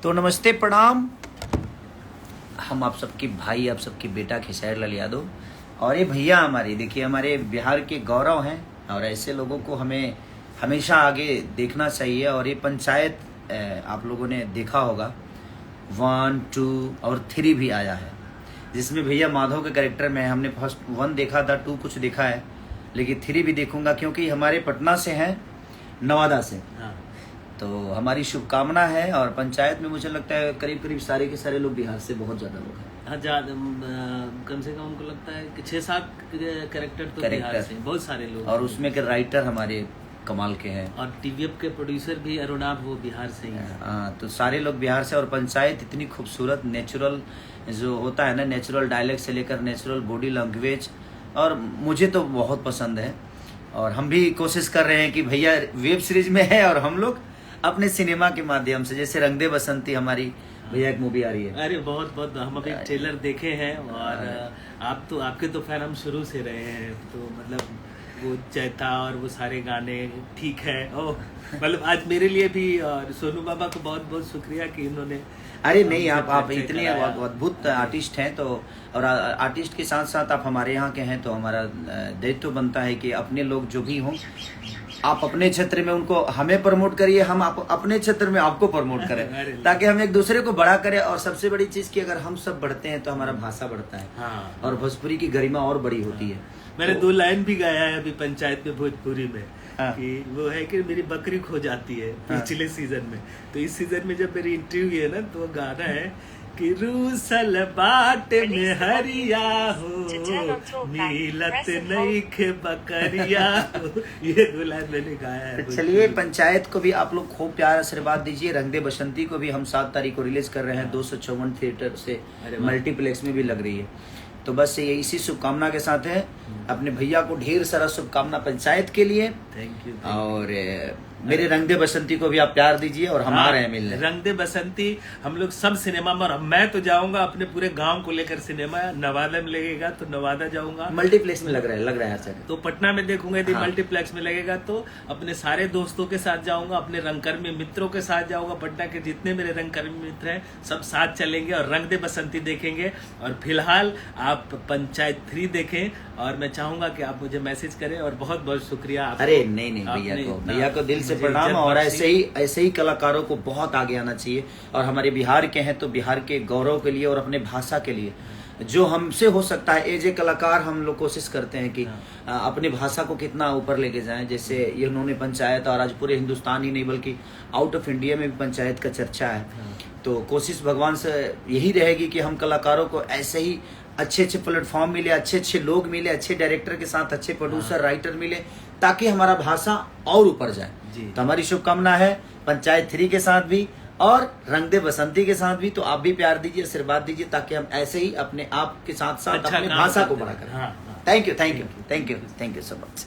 तो नमस्ते प्रणाम। हम आप सबके भाई, आप सबके बेटा खेसारी लाल यादव और ये भैया हमारे, देखिए हमारे बिहार के गौरव हैं और ऐसे लोगों को हमें हमेशा आगे देखना चाहिए। और ये पंचायत आप लोगों ने देखा होगा 1, 2 और 3 भी आया है, जिसमें भैया माधव के कैरेक्टर में हमने फर्स्ट 1 देखा था, 2 कुछ देखा है, लेकिन 3 भी देखूंगा क्योंकि हमारे पटना से हैं, नवादा से। हाँ। तो हमारी शुभकामना है। और पंचायत में मुझे लगता है करीब करीब सारे के सारे लोग बिहार से, बहुत ज़्यादा लोग हैं। हाँ, कम से कम हमको लगता है कि 6-7 कैरेक्टर तो बिहार से, बहुत सारे लोग। और उसमें के राइटर हमारे कमाल के हैं और टीवीएफ के प्रोड्यूसर भी अरुणाभ, वो बिहार से ही हैं। हाँ, तो सारे लोग बिहार से। और पंचायत इतनी खूबसूरत, नेचुरल जो होता है ना, नेचुरल डायलेक्ट से लेकर नेचुरल बॉडी लैंग्वेज, और मुझे तो बहुत पसंद है। और हम भी कोशिश कर रहे हैं कि भैया वेब सीरीज में है और हम लोग अपने सिनेमा के माध्यम से, जैसे रंग दे बसंती हमारी भैया एक मूवी आ रही है। अरे बहुत हम अभी ट्रेलर देखे हैं। और आप तो, आपके तो फैन हम शुरू से रहे हैं, तो मतलब वो चैता और वो सारे गाने ठीक है। ओह, मतलब आज मेरे लिए भी और सोनू बाबा को बहुत बहुत शुक्रिया कि इन्होंने। अरे नहीं, आप इतने अद्भुत आर्टिस्ट हैं, तो और आर्टिस्ट के साथ साथ आप हमारे यहाँ के हैं, तो हमारा दायित्व बनता है कि अपने लोग जो भी हों, आप अपने क्षेत्र में उनको हमें प्रमोट करिए, हम आप अपने क्षेत्र में आपको प्रमोट करें, ताकि हम एक दूसरे को बड़ा करें। और सबसे बड़ी चीज कि अगर हम सब बढ़ते हैं तो हमारा भाषा बढ़ता है। हाँ। और भोजपुरी की गरिमा और बड़ी होती है। मैंने 2 लाइन भी गाया है अभी पंचायत में भोजपुरी में। हाँ। कि वो है कि मेरी बकरी खो जाती है पिछले सीजन में, तो इस सीजन में जब मेरी इंटरव्यू है ना, तो वो गाना है कि रूसल बाट में हरिया हो, मिलत नहीं खे बकरिया हो। ये 2 लाइन मैंने गाया है। तो चलिए, पंचायत को भी आप लोग खूब प्यार आशीर्वाद दीजिए। रंग दे बसंती को भी हम 7 तारीख को रिलीज कर रहे हैं, 254 थिएटर से मल्टीप्लेक्स में भी लग रही है। तो बस ये इसी शुभकामना के साथ है, अपने भैया को ढेर सारा शुभकामना पंचायत के लिए। Thank you. और मेरे रंग दे बसंती को भी आप प्यार दीजिए। और हम आ रहे हैं मिलने। रंग दे बसंती हम लोग सब सिनेमा में, और मैं तो जाऊंगा अपने पूरे गांव को लेकर सिनेमा। नवादा में लगेगा तो नवादा जाऊंगा, मल्टीप्लेक्स में लग रहा है सर। तो पटना में देखूंगा। यदि हाँ। मल्टीप्लेक्स में लगेगा तो अपने सारे दोस्तों के साथ जाऊंगा, अपने रंगकर्मी मित्रों के साथ जाऊंगा। पटना के जितने मेरे रंगकर्मी मित्र हैं सब साथ चलेंगे और रंग दे बसंती देखेंगे। और फिलहाल आप पंचायत 3 देखें, और मैं चाहूंगा कि आप मुझे मैसेज करें। और बहुत बहुत शुक्रिया। अरे नहीं, भैया को दिल से प्रणाम। और ऐसे ही कलाकारों को बहुत आगे आना चाहिए। और हमारे बिहार के हैं तो बिहार के गौरव के लिए और अपने भाषा के लिए जो हमसे हो सकता है, एज ए कलाकार हम लोग कोशिश करते हैं कि अपनी भाषा को कितना ऊपर लेके जाएं। जैसे ये उन्होंने पंचायत, और आज पूरे हिंदुस्तान ही नहीं बल्कि आउट ऑफ इंडिया में भी पंचायत का चर्चा है। तो कोशिश भगवान से यही रहेगी कि हम कलाकारों को ऐसे ही अच्छे प्लेटफॉर्म मिले, अच्छे लोग मिले, अच्छे डायरेक्टर के साथ अच्छे प्रोड्यूसर राइटर मिले, ताकि हमारा भाषा और ऊपर जाए। तो हमारी शुभकामना है पंचायत 3 के साथ भी और रंग दे बसंती के साथ भी। तो आप भी प्यार दीजिए, आशीर्वाद दीजिए, ताकि हम ऐसे ही अपने आप के साथ साथ अपनी भाषा को बड़ा करें। Thank you so much.